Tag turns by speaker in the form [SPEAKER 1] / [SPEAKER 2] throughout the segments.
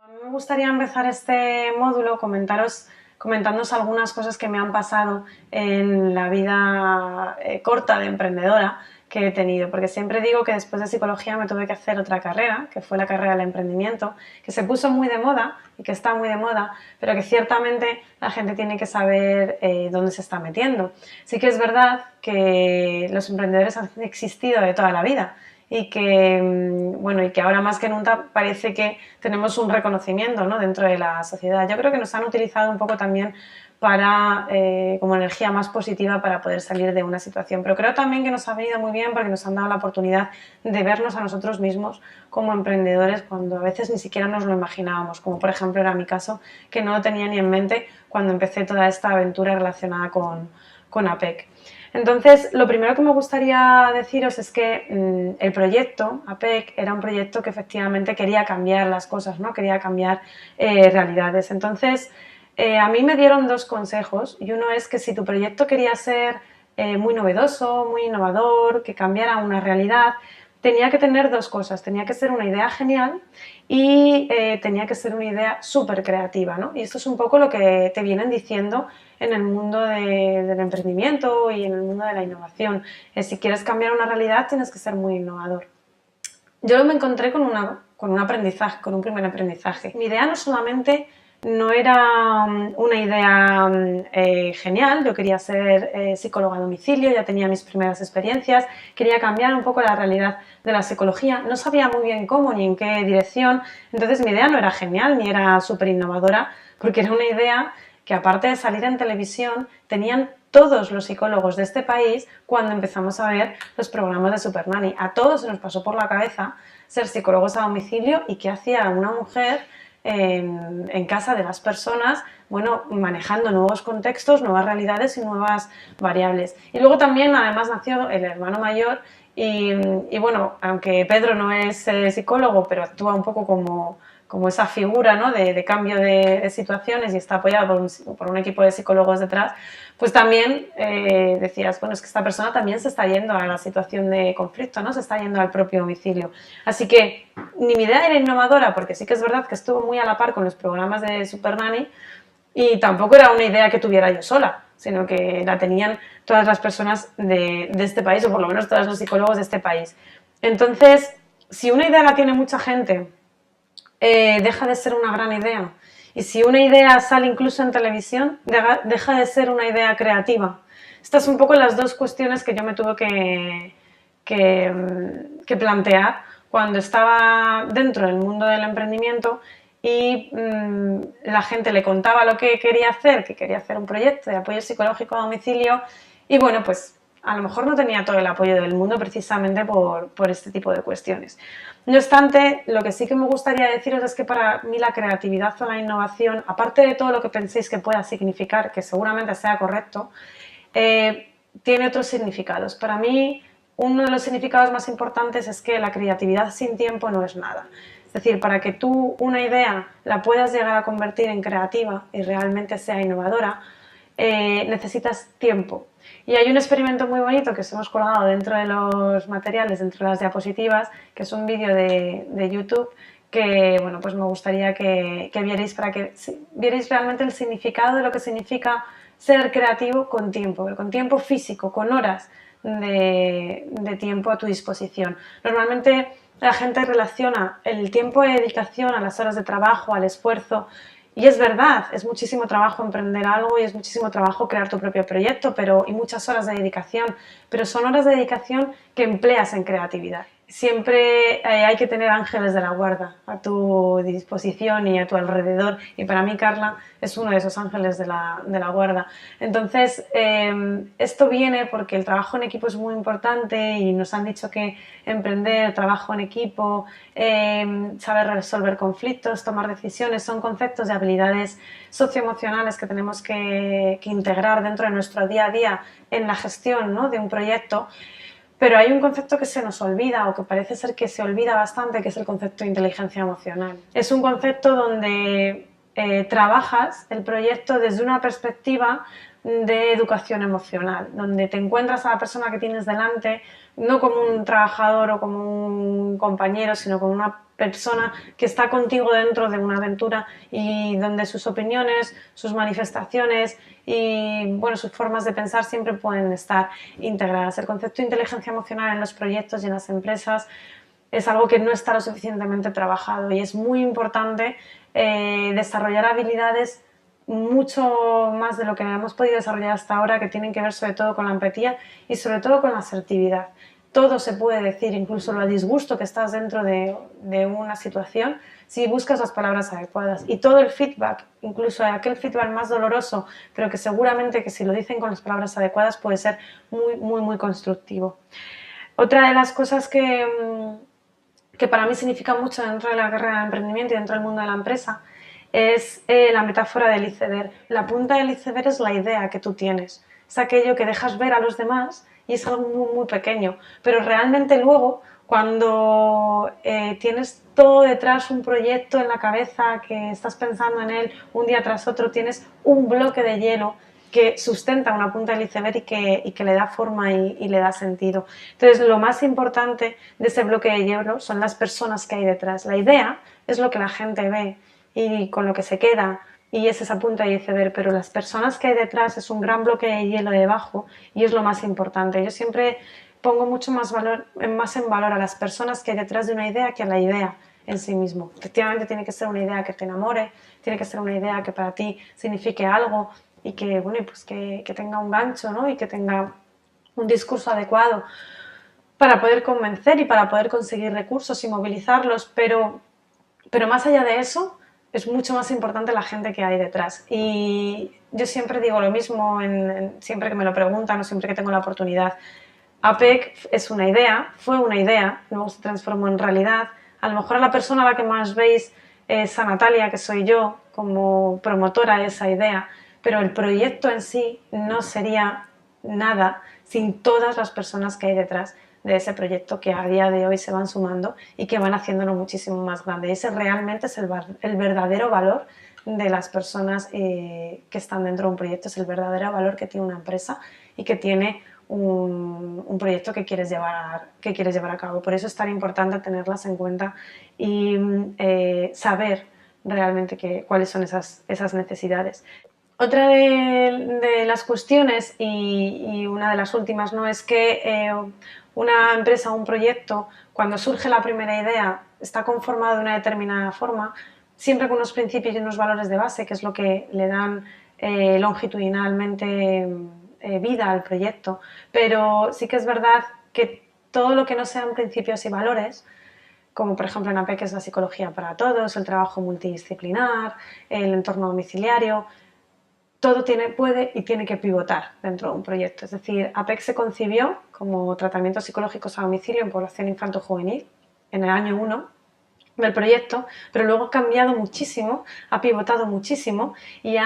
[SPEAKER 1] A mí me gustaría empezar este módulo comentándoos algunas cosas que me han pasado en la vida corta de emprendedora que he tenido, porque siempre digo que después de psicología me tuve que hacer otra carrera, que fue la carrera del emprendimiento, que se puso muy de moda y que está muy de moda, pero que ciertamente la gente tiene que saber dónde se está metiendo. Sí que es verdad que los emprendedores han existido de toda la vida, y que ahora más que nunca parece que tenemos un reconocimiento, ¿no?, dentro de la sociedad. Yo creo que nos han utilizado un poco también como energía más positiva para poder salir de una situación, pero creo también que nos ha venido muy bien porque nos han dado la oportunidad de vernos a nosotros mismos como emprendedores cuando a veces ni siquiera nos lo imaginábamos, como por ejemplo era mi caso, que no lo tenía ni en mente cuando empecé toda esta aventura relacionada con APEC. Entonces, lo primero que me gustaría deciros es que el proyecto APEC era un proyecto que efectivamente quería cambiar las cosas, ¿no? Quería cambiar realidades. Entonces, a mí me dieron dos consejos, y uno es que si tu proyecto quería ser muy novedoso, muy innovador, que cambiara una realidad, tenía que tener dos cosas. Tenía que ser una idea genial y tenía que ser una idea súper creativa, ¿no? Y esto es un poco lo que te vienen diciendo en el mundo del emprendimiento y en el mundo de la innovación. Si quieres cambiar una realidad tienes que ser muy innovador. Yo me encontré con un aprendizaje, con un primer aprendizaje. Mi idea no era una idea genial. Yo quería ser psicóloga a domicilio, ya tenía mis primeras experiencias, quería cambiar un poco la realidad de la psicología, no sabía muy bien cómo ni en qué dirección, entonces mi idea no era genial ni era súper innovadora, porque era una idea que, aparte de salir en televisión, tenían todos los psicólogos de este país cuando empezamos a ver los programas de Supernanny. A todos se nos pasó por la cabeza ser psicólogos a domicilio y qué hacía una mujer en casa de las personas, bueno, manejando nuevos contextos, nuevas realidades y nuevas variables. Y luego también, además, nació el hermano mayor y bueno, aunque Pedro no es psicólogo, pero actúa un poco como esa figura, ¿no?, de cambio de situaciones, y está apoyado por un equipo de psicólogos detrás, pues también decías, bueno, es que esta persona también se está yendo a la situación de conflicto, ¿no?, se está yendo al propio domicilio. Así que ni mi idea era innovadora, porque sí que es verdad que estuvo muy a la par con los programas de Supernanny, y tampoco era una idea que tuviera yo sola, sino que la tenían todas las personas de este país, o por lo menos todos los psicólogos de este país. Entonces, si una idea la tiene mucha gente, deja de ser una gran idea. Y si una idea sale incluso en televisión, deja de ser una idea creativa. Estas son un poco las dos cuestiones que yo me tuve que plantear cuando estaba dentro del mundo del emprendimiento y la gente le contaba lo que quería hacer, que quería hacer un proyecto de apoyo psicológico a domicilio, y bueno, pues a lo mejor no tenía todo el apoyo del mundo precisamente por este tipo de cuestiones. No obstante, lo que sí que me gustaría deciros es que para mí la creatividad o la innovación, aparte de todo lo que penséis que pueda significar, que seguramente sea correcto, tiene otros significados. Para mí, uno de los significados más importantes es que la creatividad sin tiempo no es nada. Es decir, para que tú una idea la puedas llegar a convertir en creativa y realmente sea innovadora, necesitas tiempo. Y hay un experimento muy bonito que os hemos colgado dentro de los materiales, dentro de las diapositivas, que es un vídeo de YouTube que, bueno, pues me gustaría que vierais, para que vierais realmente el significado de lo que significa ser creativo con tiempo, pero con tiempo físico, con horas de tiempo a tu disposición. Normalmente la gente relaciona el tiempo de dedicación a las horas de trabajo, al esfuerzo, y es verdad, es muchísimo trabajo emprender algo y es muchísimo trabajo crear tu propio proyecto, y muchas horas de dedicación, pero son horas de dedicación que empleas en creatividad. Siempre hay que tener ángeles de la guarda a tu disposición y a tu alrededor, y para mí Carla es uno de esos ángeles de la guarda. Entonces, esto viene porque el trabajo en equipo es muy importante, y nos han dicho que emprender, trabajo en equipo, saber resolver conflictos, tomar decisiones, son conceptos de habilidades socioemocionales que tenemos que integrar dentro de nuestro día a día en la gestión, ¿no?, de un proyecto. Pero hay un concepto que se nos olvida, o que parece ser que se olvida bastante, que es el concepto de inteligencia emocional. Es un concepto donde trabajas el proyecto desde una perspectiva de educación emocional, donde te encuentras a la persona que tienes delante no como un trabajador o como un compañero, sino como una persona que está contigo dentro de una aventura y donde sus opiniones, sus manifestaciones y bueno, sus formas de pensar siempre pueden estar integradas. El concepto de inteligencia emocional en los proyectos y en las empresas es algo que no está lo suficientemente trabajado y es muy importante desarrollar habilidades mucho más de lo que hemos podido desarrollar hasta ahora, que tienen que ver sobre todo con la empatía y sobre todo con la asertividad. Todo se puede decir, incluso lo a disgusto que estás dentro de una situación, si buscas las palabras adecuadas. Y todo el feedback, incluso aquel feedback más doloroso, pero que seguramente que si lo dicen con las palabras adecuadas puede ser muy, muy, muy constructivo. Otra de las cosas que para mí significa mucho dentro de la carrera de emprendimiento y dentro del mundo de la empresa es la metáfora del iceberg. La punta del iceberg es la idea que tú tienes, es aquello que dejas ver a los demás y es algo muy, muy pequeño, pero realmente luego cuando tienes todo detrás, un proyecto en la cabeza, que estás pensando en él un día tras otro, tienes un bloque de hielo que sustenta una punta del iceberg y que le da forma y le da sentido. Entonces, lo más importante de ese bloque de hielo son las personas que hay detrás. La idea es lo que la gente ve y con lo que se queda y es esa punta de iceberg, pero las personas que hay detrás es un gran bloque de hielo debajo y es lo más importante. Yo siempre pongo mucho más en valor a las personas que hay detrás de una idea que a la idea en sí mismo. Efectivamente tiene que ser una idea que te enamore, tiene que ser una idea que para ti signifique algo y que, bueno, pues que tenga un gancho, ¿no? Y que tenga un discurso adecuado para poder convencer y para poder conseguir recursos y movilizarlos, pero más allá de eso es mucho más importante la gente que hay detrás. Y yo siempre digo lo mismo, siempre que me lo preguntan o siempre que tengo la oportunidad. APEC es una idea, fue una idea, luego se transformó en realidad. A lo mejor a la persona a la que más veis es a Natalia, que soy yo, como promotora de esa idea, pero el proyecto en sí no sería nada sin todas las personas que hay detrás de ese proyecto que a día de hoy se van sumando y que van haciéndolo muchísimo más grande. Ese realmente es el verdadero valor de las personas que están dentro de un proyecto, es el verdadero valor que tiene una empresa y que tiene un proyecto que quieres llevar a cabo. Por eso es tan importante tenerlas en cuenta y saber realmente cuáles son esas necesidades. Otra de las cuestiones y una de las últimas, ¿no?, es que una empresa o un proyecto, cuando surge la primera idea, está conformado de una determinada forma, siempre con unos principios y unos valores de base, que es lo que le dan longitudinalmente vida al proyecto. Pero sí que es verdad que todo lo que no sean principios y valores, como por ejemplo en APEC es la psicología para todos, el trabajo multidisciplinar, el entorno domiciliario, todo puede y tiene que pivotar dentro de un proyecto. Es decir, APEC se concibió como tratamientos psicológicos a domicilio en población infanto-juvenil en el año 1 del proyecto, pero luego ha cambiado muchísimo, ha pivotado muchísimo y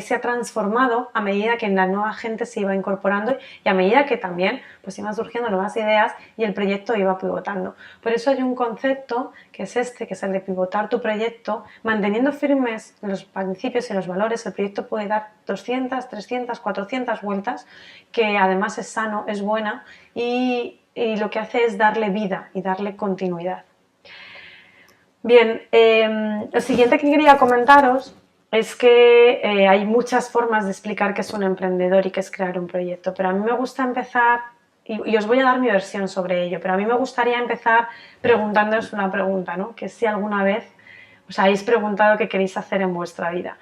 [SPEAKER 1] se ha transformado a medida que la nueva gente se iba incorporando y a medida que también pues iban surgiendo nuevas ideas y el proyecto iba pivotando. Por eso hay un concepto que es que es el de pivotar tu proyecto, manteniendo firmes los principios y los valores. El proyecto puede dar 200, 300, 400 vueltas, que además es sano, es buena y lo que hace es darle vida y darle continuidad. Bien, lo siguiente que quería comentaros es que hay muchas formas de explicar qué es un emprendedor y qué es crear un proyecto, pero a mí me gusta empezar, y os voy a dar mi versión sobre ello, pero a mí me gustaría empezar preguntándoos una pregunta, ¿no? Que si alguna vez os habéis preguntado qué queréis hacer en vuestra vida.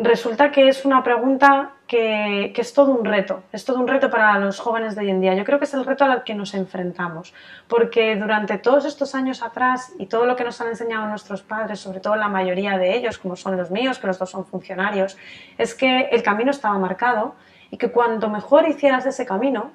[SPEAKER 1] Resulta que es una pregunta que es todo un reto para los jóvenes de hoy en día. Yo creo que es el reto al que nos enfrentamos, porque durante todos estos años atrás y todo lo que nos han enseñado nuestros padres, sobre todo la mayoría de ellos, como son los míos, que los dos son funcionarios, es que el camino estaba marcado y que cuanto mejor hicieras ese camino,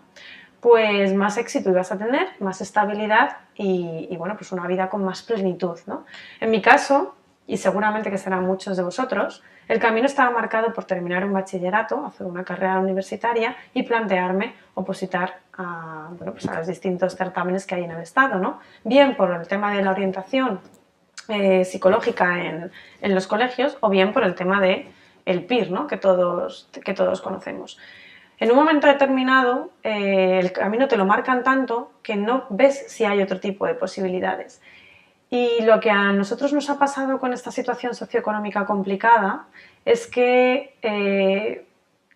[SPEAKER 1] pues más éxito ibas a tener, más estabilidad y bueno, pues una vida con más plenitud, ¿no? En mi caso, y seguramente que serán muchos de vosotros, el camino estaba marcado por terminar un bachillerato, hacer una carrera universitaria y plantearme opositar a los distintos certámenes que hay en el Estado, ¿no? Bien por el tema de la orientación psicológica en los colegios o bien por el tema de el PIR, ¿no? que todos conocemos. En un momento determinado, el camino te lo marcan tanto que no ves si hay otro tipo de posibilidades. Y lo que a nosotros nos ha pasado con esta situación socioeconómica complicada es que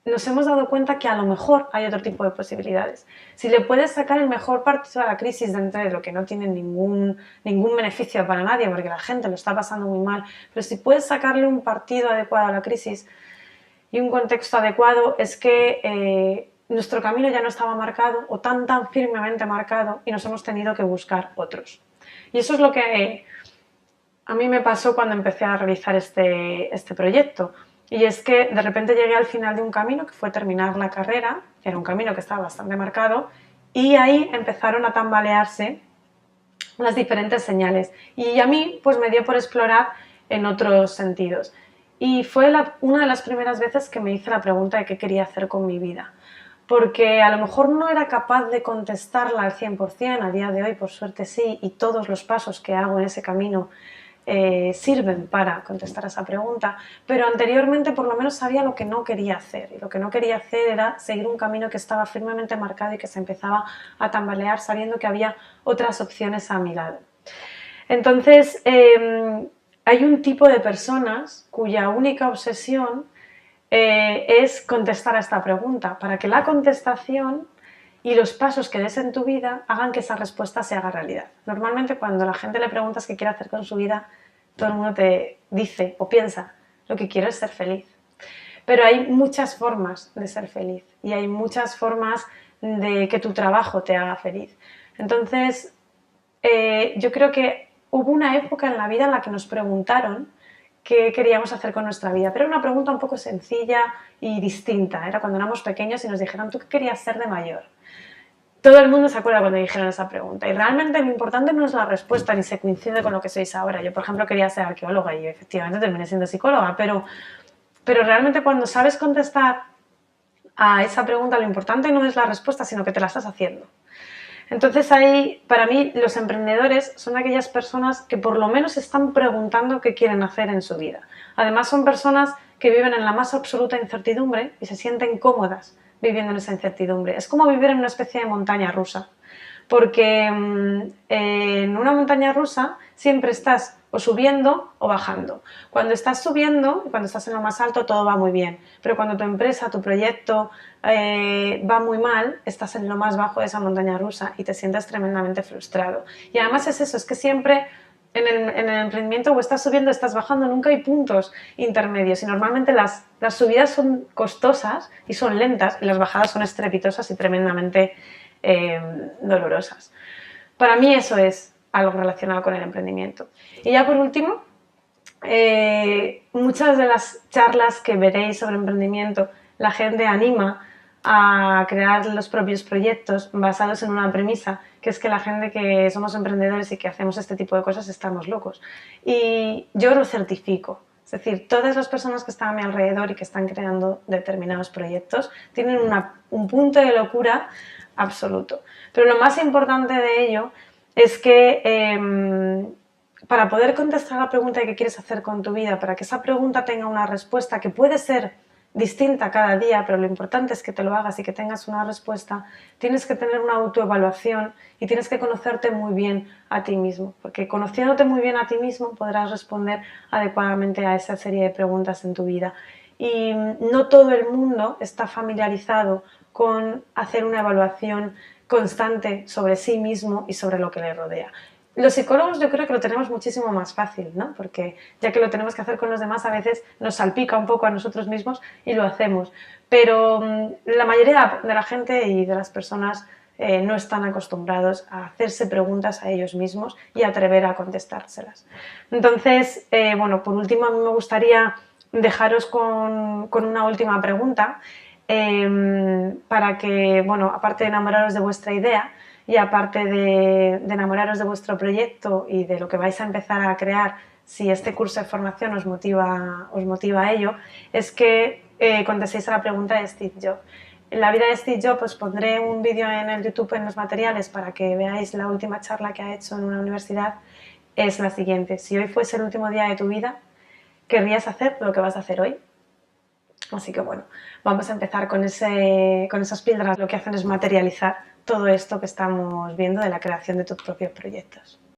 [SPEAKER 1] nos hemos dado cuenta que a lo mejor hay otro tipo de posibilidades. Si le puedes sacar el mejor partido a la crisis dentro de lo que no tiene ningún beneficio para nadie, porque la gente lo está pasando muy mal, pero si puedes sacarle un partido adecuado a la crisis y un contexto adecuado, es que nuestro camino ya no estaba marcado o tan firmemente marcado y nos hemos tenido que buscar otros. Y eso es lo que a mí me pasó cuando empecé a realizar este proyecto. Y es que de repente llegué al final de un camino que fue terminar la carrera, era un camino que estaba bastante marcado, y ahí empezaron a tambalearse las diferentes señales. Y a mí pues me dio por explorar en otros sentidos. Y fue una de las primeras veces que me hice la pregunta de qué quería hacer con mi vida. Porque a lo mejor no era capaz de contestarla al 100%, a día de hoy por suerte sí, y todos los pasos que hago en ese camino sirven para contestar a esa pregunta, pero anteriormente por lo menos sabía lo que no quería hacer, y lo que no quería hacer era seguir un camino que estaba firmemente marcado y que se empezaba a tambalear sabiendo que había otras opciones a mi lado. Entonces, hay un tipo de personas cuya única obsesión es contestar a esta pregunta, para que la contestación y los pasos que des en tu vida hagan que esa respuesta se haga realidad. Normalmente cuando a la gente le preguntas qué quiere hacer con su vida, todo el mundo te dice o piensa, lo que quiero es ser feliz. Pero hay muchas formas de ser feliz y hay muchas formas de que tu trabajo te haga feliz. Entonces, yo creo que hubo una época en la vida en la que nos preguntaron qué queríamos hacer con nuestra vida, pero era una pregunta un poco sencilla y distinta. Era cuando éramos pequeños y nos dijeron, ¿tú qué querías ser de mayor? Todo el mundo se acuerda cuando dijeron esa pregunta y realmente lo importante no es la respuesta ni se coincide con lo que sois ahora. Yo, por ejemplo, quería ser arqueóloga y efectivamente terminé siendo psicóloga, pero realmente cuando sabes contestar a esa pregunta lo importante no es la respuesta, sino que te la estás haciendo. Entonces ahí, para mí, los emprendedores son aquellas personas que por lo menos están preguntando qué quieren hacer en su vida. Además son personas que viven en la más absoluta incertidumbre y se sienten cómodas viviendo en esa incertidumbre. Es como vivir en una especie de montaña rusa, porque en una montaña rusa siempre estás o subiendo o bajando. Cuando estás subiendo, cuando estás en lo más alto, todo va muy bien, pero cuando tu empresa, tu proyecto va muy mal, estás en lo más bajo de esa montaña rusa y te sientes tremendamente frustrado. Y además es eso, es que siempre en el emprendimiento o estás subiendo o estás bajando, nunca hay puntos intermedios y normalmente las subidas son costosas y son lentas y las bajadas son estrepitosas y tremendamente dolorosas. Para mí eso es algo relacionado con el emprendimiento. Y ya por último, muchas de las charlas que veréis sobre emprendimiento, la gente anima a crear los propios proyectos basados en una premisa, que es que la gente que somos emprendedores y que hacemos este tipo de cosas estamos locos. Y yo lo certifico. Es decir, todas las personas que están a mi alrededor y que están creando determinados proyectos tienen un punto de locura absoluto. Pero lo más importante de ello es que para poder contestar a la pregunta de qué quieres hacer con tu vida, para que esa pregunta tenga una respuesta que puede ser distinta cada día, pero lo importante es que te lo hagas y que tengas una respuesta, tienes que tener una autoevaluación y tienes que conocerte muy bien a ti mismo, porque conociéndote muy bien a ti mismo podrás responder adecuadamente a esa serie de preguntas en tu vida. Y no todo el mundo está familiarizado con hacer una evaluación constante sobre sí mismo y sobre lo que le rodea. Los psicólogos yo creo que lo tenemos muchísimo más fácil, ¿no? Porque ya que lo tenemos que hacer con los demás, a veces nos salpica un poco a nosotros mismos y lo hacemos. Pero la mayoría de la gente y de las personas no están acostumbrados a hacerse preguntas a ellos mismos y a atrever a contestárselas. Entonces, bueno, por último, a mí me gustaría dejaros con una última pregunta para que, bueno, aparte de enamoraros de vuestra idea, y aparte de enamoraros de vuestro proyecto y de lo que vais a empezar a crear, si este curso de formación os motiva a ello, es que contestéis a la pregunta de Steve Jobs. En la vida de Steve Jobs os pondré un vídeo en el YouTube en los materiales para que veáis la última charla que ha hecho en una universidad. Es la siguiente: si hoy fuese el último día de tu vida, ¿querrías hacer lo que vas a hacer hoy? Así que bueno, vamos a empezar con esas píldoras. Lo que hacen es materializar todo esto que estamos viendo de la creación de tus propios proyectos.